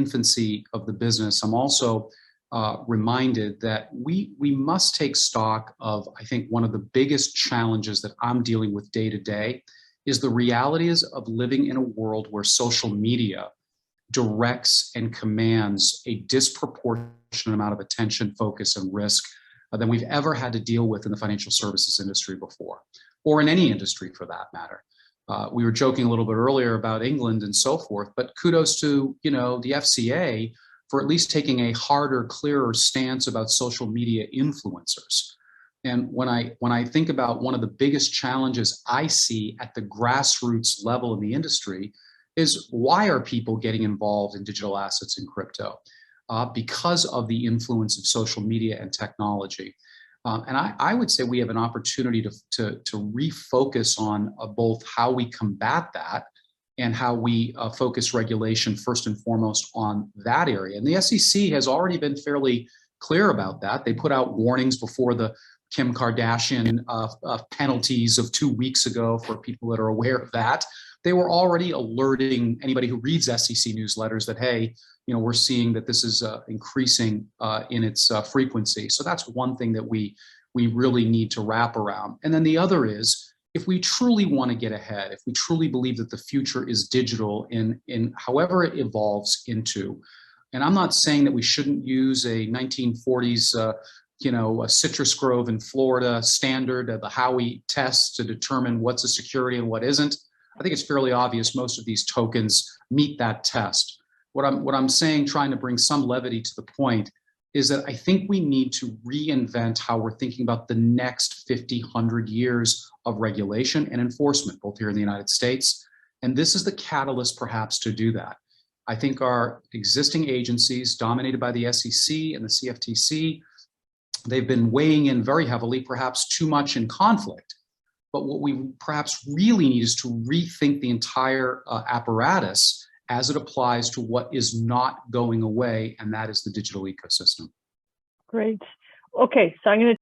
infancy of the business, I'm also reminded that we must take stock of, I think, one of the biggest challenges that I'm dealing with day to day is the realities of living in a world where social media directs and commands a disproportionate amount of attention, focus, and risk than we've ever had to deal with in the financial services industry before, or in any industry for that matter. We were joking a little bit earlier about England and so forth, but kudos to the FCA for at least taking a harder, clearer stance about social media influencers. And when I think about one of the biggest challenges I see at the grassroots level in the industry is, why are people getting involved in digital assets and crypto? Because of the influence of social media and technology. And I would say we have an opportunity to refocus on both how we combat that and how we focus regulation first and foremost on that area. And the SEC has already been fairly clear about that. They put out warnings before the Kim Kardashian penalties of 2 weeks ago for people that are aware of that. They were already alerting anybody who reads SEC newsletters that, hey, we're seeing that this is increasing in its frequency. So that's one thing that we really need to wrap around. And then the other is, if we truly want to get ahead, if we truly believe that the future is digital in however it evolves into, and I'm not saying that we shouldn't use a 1940s a citrus grove in Florida standard, the Howey Test, to determine what's a security and what isn't. I think it's fairly obvious most of these tokens meet that test. What I'm saying, trying to bring some levity to the point, is that I think we need to reinvent how we're thinking about the next 50, 100 years of regulation and enforcement, both here in the United States. And this is the catalyst perhaps to do that. I think our existing agencies, dominated by the SEC and the CFTC, they've been weighing in very heavily, perhaps too much in conflict. But what we perhaps really need is to rethink the entire apparatus as it applies to what is not going away, and that is the digital ecosystem. Great. Okay, so I'm going to